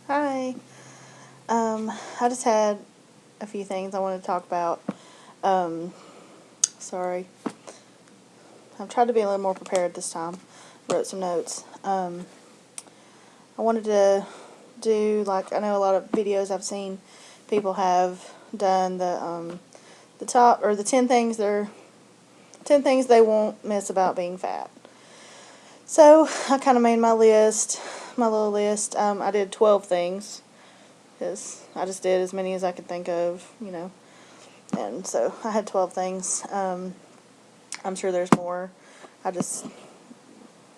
Hi. I just had a few things I wanted to talk about. Um, Sorry. I've tried to be a little more prepared this time. Wrote some notes. I wanted to do, like, I know a lot of videos I've seen people have done the top, or the 10 things 10 things they won't miss about being fat. So I kind of made my little list. I did 12 things because I just did as many as I could think of. And so I had 12 things. I'm sure there's more. I just,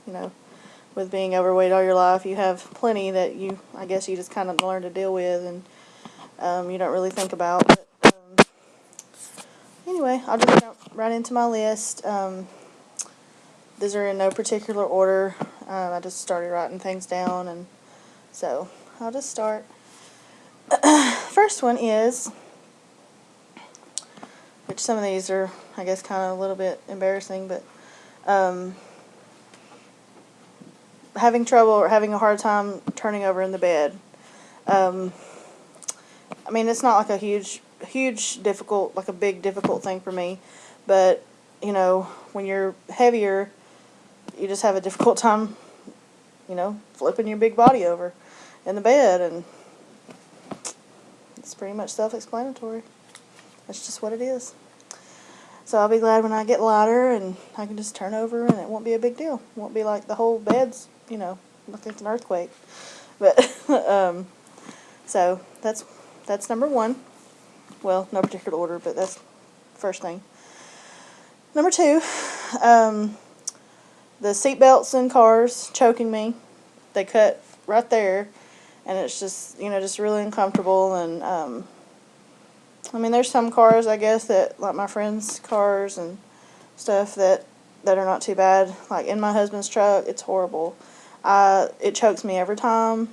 you know, with being overweight all your life, you have plenty that I guess you just kind of learn to deal with, and you don't really think about. But anyway, I'll just jump right into my list. These are in no particular order. I just started writing things down, and so I'll just start. First one is, which some of these are, I guess, kind of a little bit embarrassing, but um, having trouble or having a hard time turning over in the bed. Um, I mean, it's not like a huge difficult, like a big difficult thing for me, but when you're heavier, you just have a difficult time, flipping your big body over in the bed, and it's pretty much self-explanatory. That's just what it is. So I'll be glad when I get lighter and I can just turn over and it won't be a big deal. It won't be like the whole bed's, like it's an earthquake. But so that's number one. Well, no particular order, but that's the first thing. Number two, um, the seatbelts in cars choking me. They cut right there, and it's just really uncomfortable. And I mean, there's some cars, I guess, that, like my friends' cars and stuff, that are not too bad. Like in my husband's truck, it's horrible. It chokes me every time.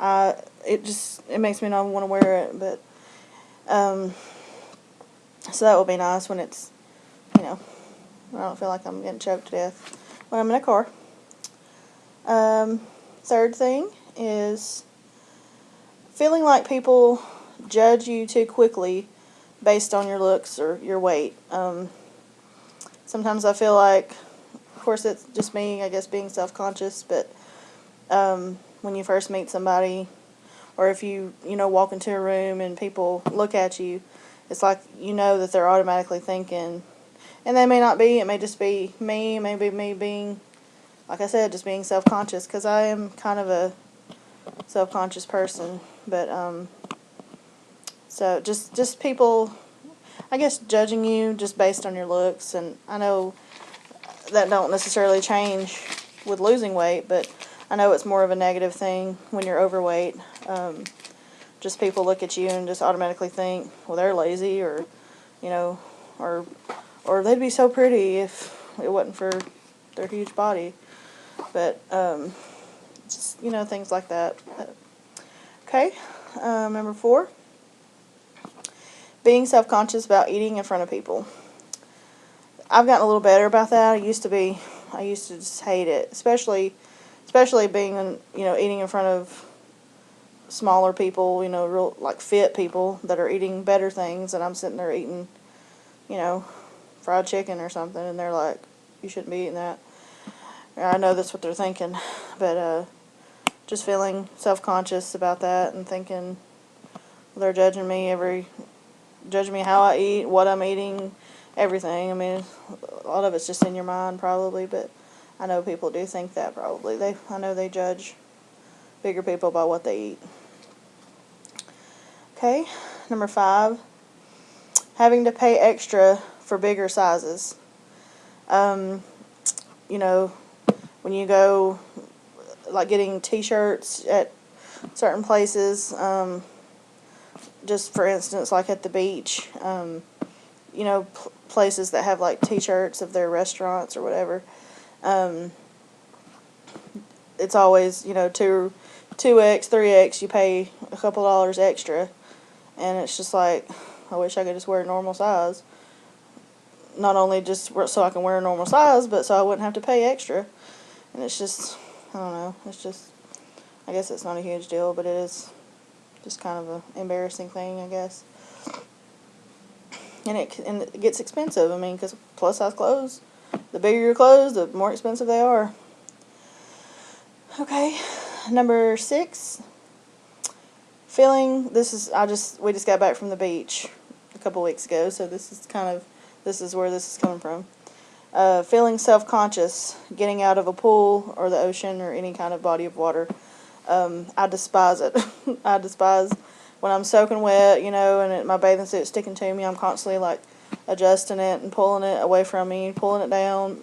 It makes me not want to wear it, but um, so that will be nice when it's, I don't feel like I'm getting choked to death when I'm in a car. Um, Third thing is feeling like people judge you too quickly based on your looks or your weight. Sometimes I feel like, of course, it's just me, I guess, being self-conscious, but when you first meet somebody, or if walk into a room and people look at you, it's like that they're automatically thinking, and they may not be, it may just be me, maybe me being, like I said, just being self-conscious, because I am kind of a self-conscious person, but so just people, I guess, judging you just based on your looks. And I know that don't necessarily change with losing weight, but I know it's more of a negative thing when you're overweight. Just people look at you and just automatically think, well, they're lazy, or you know or they'd be so pretty if it wasn't for their huge body. But just things like that. Okay. Number 4, being self-conscious about eating in front of people. I've gotten a little better about that. I used to just hate it, especially being, eating in front of smaller people, real, like, fit people that are eating better things, and I'm sitting there eating, you know, fried chicken or something, and they're like, you shouldn't be eating that. I know that's what they're thinking, but just feeling self-conscious about that and thinking they're judging me how I eat, what I'm eating, everything. I mean, a lot of it's just in your mind probably, but I know people do think that probably. I know they judge bigger people by what they eat. Okay, number 5, having to pay extra for bigger sizes. Um, you know, when you go, like, getting t-shirts at certain places, just for instance, like at the beach, places that have, like, t-shirts of their restaurants or whatever, it's always, 2X, 3X, you pay a couple dollars extra, and it's just like, I wish I could just wear a normal size. Not only just so I can wear a normal size, but so I wouldn't have to pay extra. And it's just, I don't know, it's just I guess it's not a huge deal, but it is just kind of a embarrassing thing, I guess. And it gets expensive. I mean, because plus size clothes, the bigger your clothes, the more expensive they are. Okay, number 6. We just got back from the beach a couple weeks ago, so this is where this is coming from. Feeling self-conscious, getting out of a pool or the ocean or any kind of body of water. I despise it. I despise when I'm soaking wet, and my bathing suit's sticking to me. I'm constantly like adjusting it and pulling it away from me, pulling it down.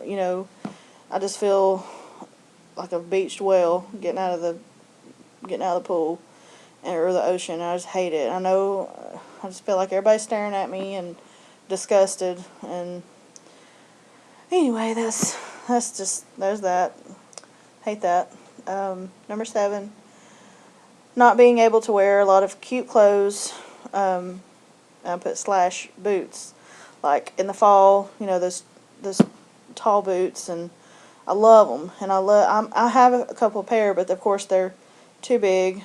I just feel like a beached whale getting out of the pool or the ocean. I just hate it. I just feel like everybody's staring at me and disgusted. And anyway, there's that. Hate that. Number 7, not being able to wear a lot of cute clothes. I put / boots, like in the fall. Those tall boots, and I love them. And I have a couple pair, but of course they're too big.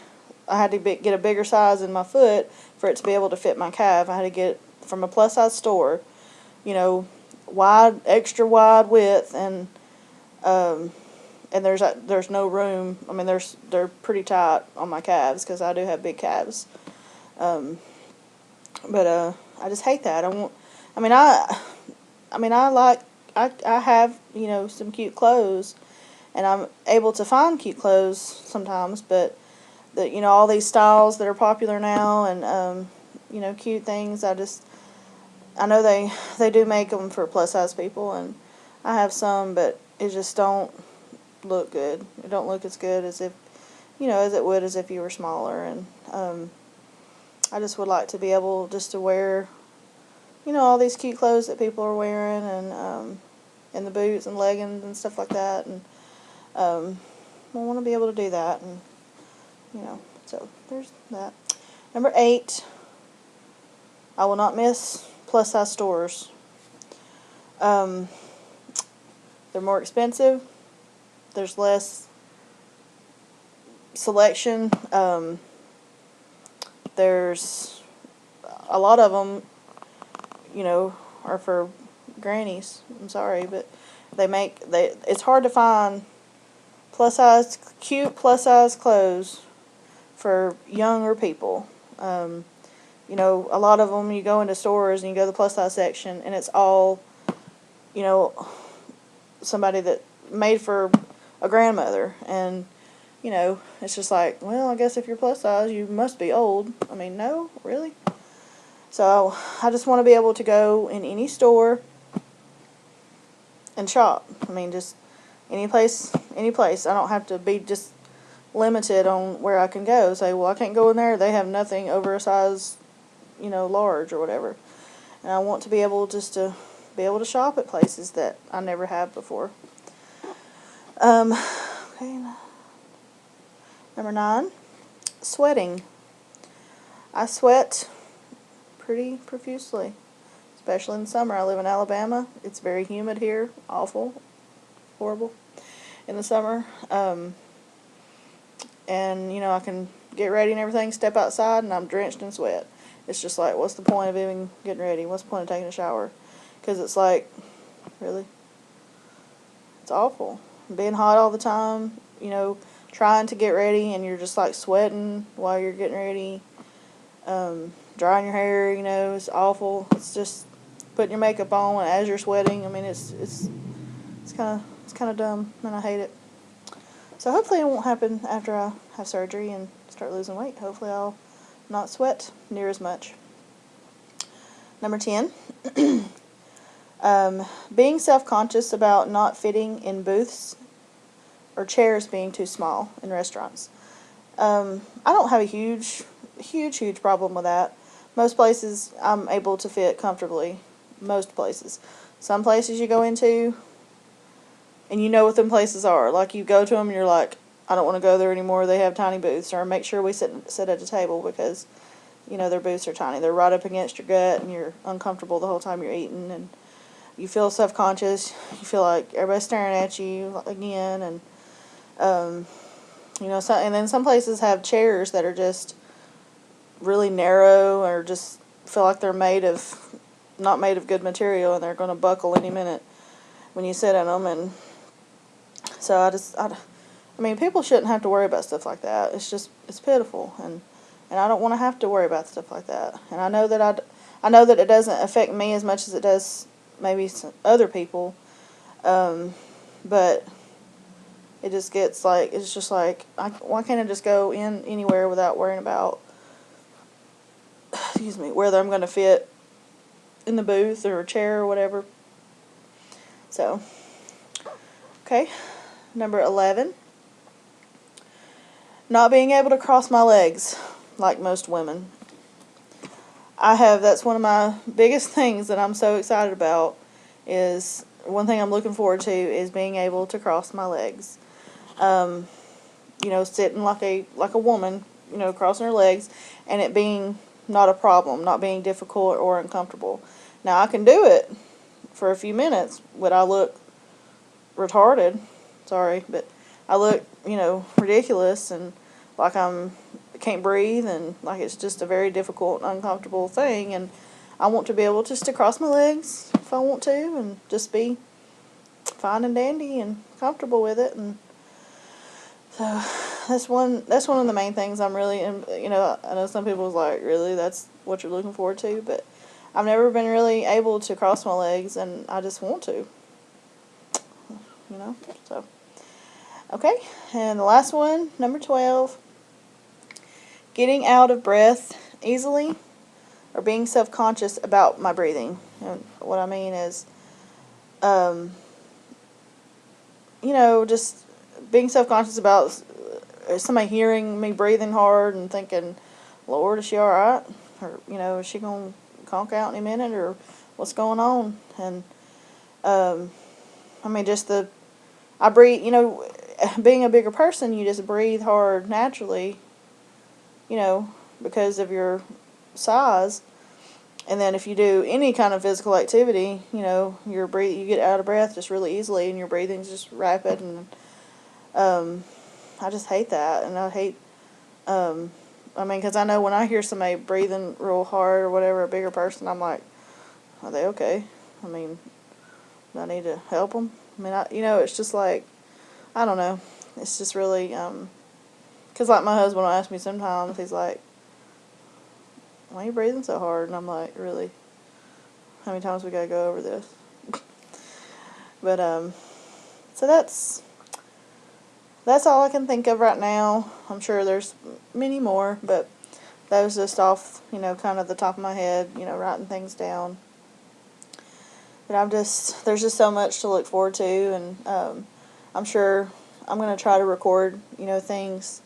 I had to get a bigger size in my foot for it to be able to fit my calf. I had to get from a plus size store, extra wide width, and there's no room. I mean, they're pretty tight on my calves because I do have big calves. But I just hate that. I have some cute clothes, and I'm able to find cute clothes sometimes, but all these styles that are popular now, and cute things. I know they do make them for plus size people, and I have some, but it just don't look good. It don't look as good as it would as if you were smaller. And I just would like to be able just to wear all these cute clothes that people are wearing, and the boots and leggings and stuff like that. And I want to be able to do that. And so there's that. Number 8, I will not miss plus size stores. They're more expensive. There's less selection. There's a lot of them, are for grannies. I'm sorry, but it's hard to find cute plus size clothes for younger people. A lot of them, you go into stores and you go to the plus size section, and it's all, somebody that made for a grandmother. And it's just like, well, I guess if you're plus size, you must be old. I mean, no, really? So I just want to be able to go in any store and shop. I mean, just any place. I don't have to be just limited on where I can go. Say, well, I can't go in there. They have nothing over a size, large or whatever. And I want to be able to be able to shop at places that I never have before. Okay. Number 9, sweating. I sweat pretty profusely, especially in the summer. I live in Alabama. It's very humid here. Awful. Horrible in the summer. And, I can get ready and everything, step outside, and I'm drenched in sweat. It's just like, what's the point of even getting ready? What's the point of taking a shower? Because it's like, really? It's awful. Being hot all the time, trying to get ready, and you're just like sweating while you're getting ready. Drying your hair, it's awful. It's just putting your makeup on as you're sweating. I mean, it's kind of dumb, and I hate it. So hopefully it won't happen after I have surgery and start losing weight. Hopefully I'll not sweat near as much. Number 10, being self-conscious about not fitting in booths or chairs being too small in restaurants. I don't have a huge problem with that. Most places I'm able to fit comfortably. Most places. Some places you go into, and you know what them places are. Like, you go to them and you're like, I don't want to go there anymore. They have tiny booths. Or make sure we sit at a table because, their booths are tiny. They're right up against your gut, and you're uncomfortable the whole time you're eating. And you feel self-conscious. You feel like everybody's staring at you again. And And then some places have chairs that are just really narrow or just feel like they're not made of good material, and they're going to buckle any minute when you sit in them. And so I mean, people shouldn't have to worry about stuff like that. It's pitiful, and I don't want to have to worry about stuff like that. And I know that it doesn't affect me as much as it does maybe some other people, but it just gets like, it's just like, why can't I just go in anywhere without worrying about, excuse me, whether I'm going to fit in the booth or a chair or whatever. So, okay, number 11. Not being able to cross my legs like most women. That's one of my biggest things that I'm so excited about. Is one thing I'm looking forward to is being able to cross my legs. Sitting like a woman, crossing her legs, and it being not a problem, not being difficult or uncomfortable. Now, I can do it for a few minutes. Would I look retarded? Sorry, but I look, ridiculous, and like I can't breathe, and like it's just a very difficult, uncomfortable thing. And I want to be able just to cross my legs if I want to, and just be fine and dandy and comfortable with it. And so that's one of the main things I'm really, I know some people's like, really, that's what you're looking forward to, but I've never been really able to cross my legs, and I just want to, so. Okay, and the last one, number 12, getting out of breath easily or being self-conscious about my breathing. And what I mean is, just being self-conscious about somebody hearing me breathing hard and thinking, Lord, is she all right? Or, is she going to conk out in a minute? Or what's going on? And, I breathe, being a bigger person, you just breathe hard naturally, because of your size. And then if you do any kind of physical activity, you get out of breath just really easily, and your breathing's just rapid. And I just hate that, and I hate, because I know when I hear somebody breathing real hard or whatever, a bigger person, I'm like, are they okay? Do I need to help them? It's just like, I don't know. It's just really, because like my husband will ask me sometimes, he's like, why are you breathing so hard? And I'm like, really? How many times we gotta go over this? But, so that's all I can think of right now. I'm sure there's many more, but those just off, kind of the top of my head, writing things down. But there's just so much to look forward to, and I'm sure I'm going to try to record, things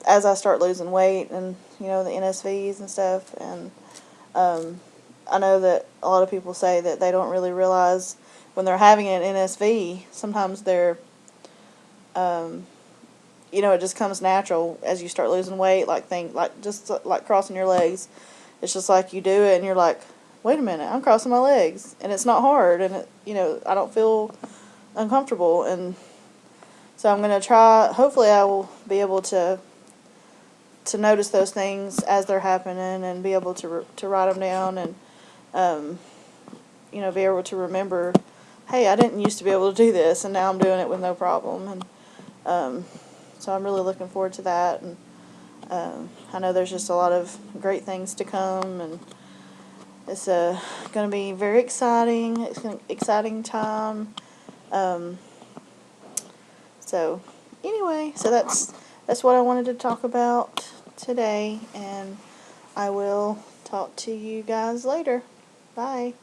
as I start losing weight, and, the NSVs and stuff. And I know that a lot of people say that they don't really realize when they're having an NSV, sometimes they're, it just comes natural as you start losing weight, just like crossing your legs. It's just like you do it, and you're like, wait a minute, I'm crossing my legs, and it's not hard, and I don't feel uncomfortable. And so I'm going to try, hopefully I will be able to notice those things as they're happening, and be able to write them down, and be able to remember, hey, I didn't used to be able to do this, and now I'm doing it with no problem. And so I'm really looking forward to that. And I know there's just a lot of great things to come, and it's going to be very exciting. It's an exciting time. So anyway, so that's what I wanted to talk about today, and I will talk to you guys later. Bye.